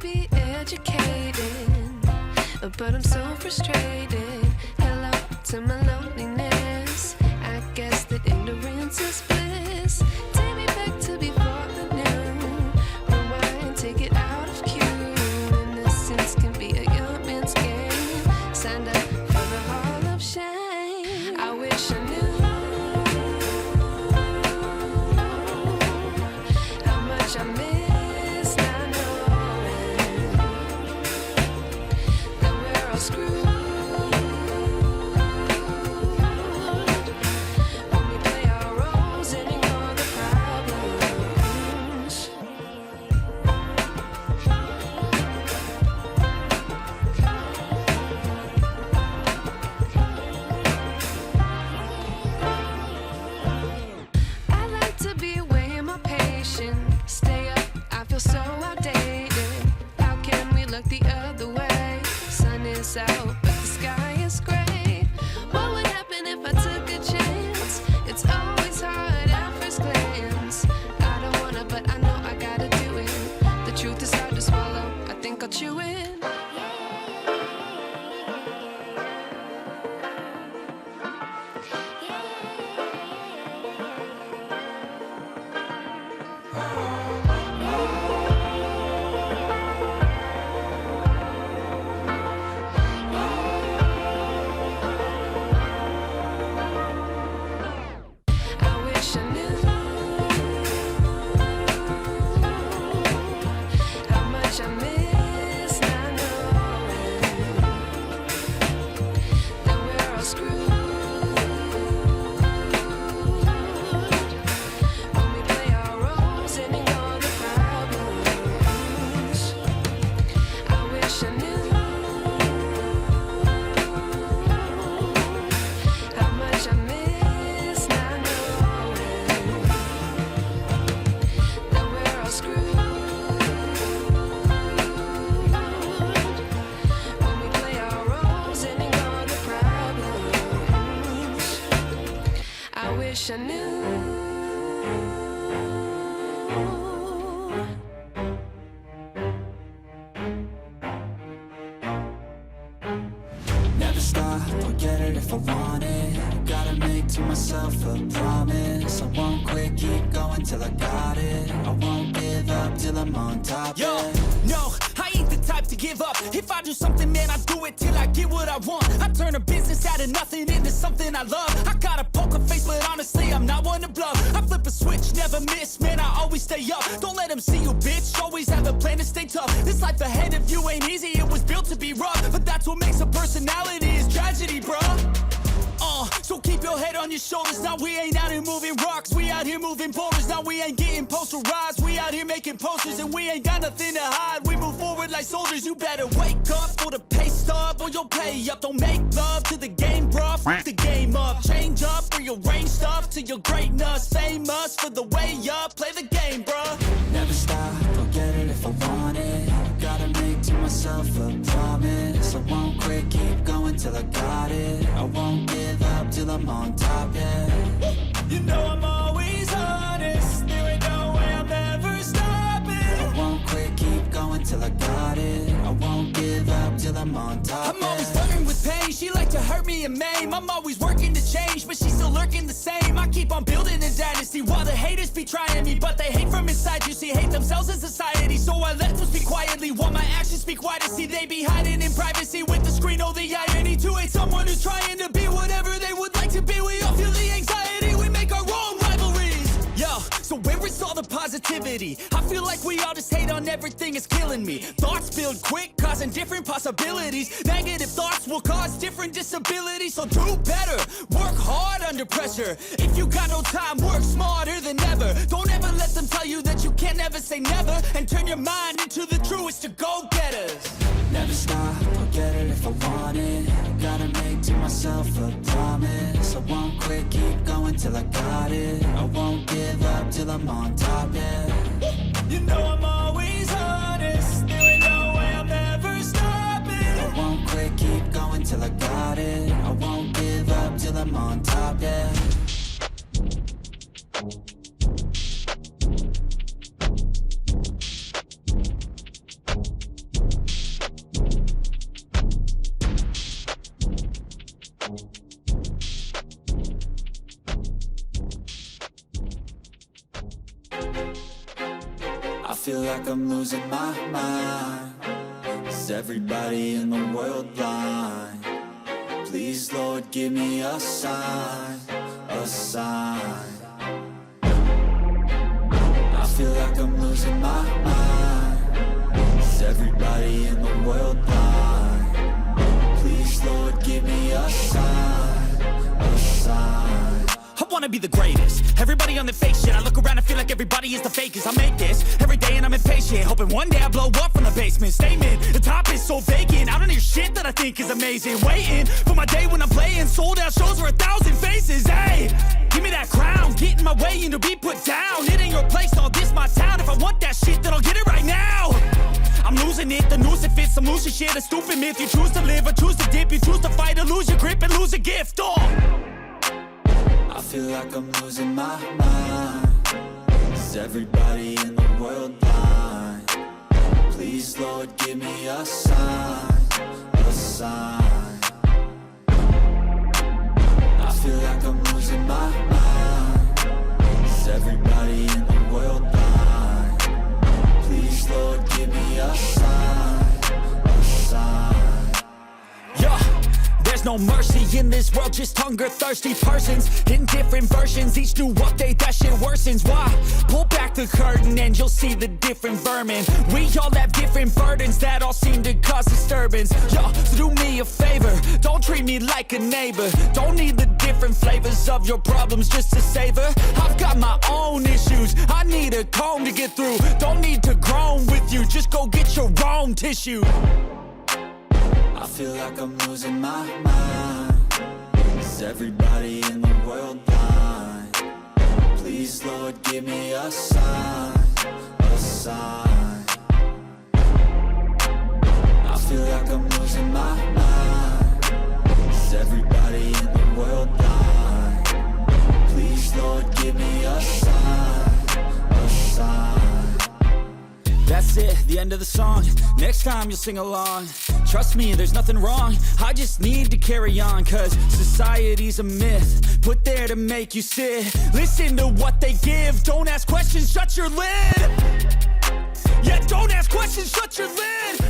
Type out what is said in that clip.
be educated, but I'm so frustrated. Hello to my loneliness. I guess that ignorance is bliss. Take me back to before the new. Rewind, take it out of cue. Innocence can be a young man's game. Signed up for the hall of shame. I wish I knew how much I miss not knowing that we're all screwed when we play our roles and ignore the problems. I like to be away in my patience. Stay up, I feel so outdated. How can we look the other way? Sun is out, but the sky is gray. What would happen if I took a chance? It's always hard at first glance. I don't wanna, but I know I gotta do it. The truth is hard to swallow, I think I'll chew it. I wish I knew how much I miss not knowing that we're all screwed when we play our roles and ignore the problems. I wish I knew how much I miss not knowing that we're all screwed when we play our roles and ignore the problems. I wish I knew. Never stop, I'll get it if I want it. Gotta make to myself a promise. I won't quit, keep going till I got it. I won't give up till I'm on top. Yo, yeah. no, I ain't the type to give up. If I do something, man, I do it till I get what I want. I turn a business out of nothing into something I love. I got a poker face, but honestly, I'm not one to bluff. I flip a switch, never miss, man, I always stay up. Don't let them see you, bitch, always have a plan to stay tough. This life ahead of you ain't easy, it was built to be rough. But that's what makes a personality, is tragedy, bruh. So keep your head on your shoulders. Now we ain't out here moving rocks, we out here moving boulders. Now we ain't getting posterized, we out here making posters. And we ain't got nothing to hide, we move forward like soldiers. You better wake up for the pay stub or you'll pay up. Don't make love to the game, bruh, f the game up. Change up, rearrange stuff to your greatness. Famous for the way up, play the game, bruh. Never stop, I'll get it if I want it. Gotta make to myself a promise. I won't quit, keep going till I got it. I won't give up till I'm on top, yeah. You know I'm always honest, there ain't no way I'm ever stopping. I won't quit, keep going till I got it. I won't give up till I'm on top, I'm always yeah. flirting with pain, she like to hurt me and maim. I'm always working to change, but she's still lurking the same. I keep on building a dynasty while the haters be trying me. But they hate from inside, you see, hate themselves in society. So I let them speak quietly while my actions speak wider. See, they be hiding in privacy with the screen, oh the irony. To hate someone who's trying to be whatever they would like to be. We all feel the anxiety, we make our own rivalries. Yo, so where is all the positivity? I feel like we all just hate on everything, it's killing me. Thoughts build quick, causing different possibilities. Negative thoughts will cause different disabilities. So do better, work hard under pressure. If you got no time, work smarter than ever. Don't ever let them tell you that you can't never say never. And turn your mind into the truest of go-getters. Never stop, I'll get it if I want it. Gotta make to myself a promise. I won't quit, keep going till I got it. I won't give up till I'm on top, yeah. You know I'm always honest, there ain't no way I'm ever stopping. I won't quit, keep going till I got it. I won't give up till I'm on top, yeah. feel like I'm losing my mind. Is everybody in the world blind? Please, Lord, give me a sign, a sign. I feel like I'm losing my mind. Is everybody in the world blind? Please, Lord, give me a sign, a sign. I wanna be the greatest. Everybody on the fake shit. I look around and feel like everybody is the fakest. I make this every day and I'm impatient, hoping one day I blow up from the basement. Statement, the top is so vacant. I don't hear shit that I think is amazing. Waiting for my day when I'm playing sold out shows for 1,000 faces. Hey, give me that crown, get in my way and to be put down. It ain't your place, all this my town. If I want that shit, then I'll get it right now. I'm losing it, the noose it fits, I'm losing shit. A stupid myth, you choose to live or choose to dip. You choose to fight or lose your grip and lose a gift. I feel like I'm losing my mind. Is everybody in the world blind? Please, Lord, give me a sign, a sign. I feel like I'm losing my mind. Is everybody in the world blind? Please, Lord, give me a sign, a sign. Yeah. There's no mercy in this world, just hunger-thirsty persons in different versions, each new update, that shit worsens. Why? Pull back the curtain and you'll see the different vermin. We all have different burdens that all seem to cause disturbance. Yo, so do me a favor, don't treat me like a neighbor. Don't need the different flavors of your problems just to savor. I've got my own issues, I need a comb to get through. Don't need to groan with you, just go get your own tissue. I feel like I'm losing my mind. Is everybody in the world blind? Please, Lord, give me a sign, a sign. I feel like I'm losing my mind. Is everybody in the world blind? Please, Lord, give me a sign, a sign. That's it, the end of the song. Next time you'll sing along. Trust me, there's nothing wrong. I just need to carry on, cause society's a myth put there to make you sit. Listen to what they give. Don't ask questions, shut your lid. Yeah, don't ask questions, shut your lid.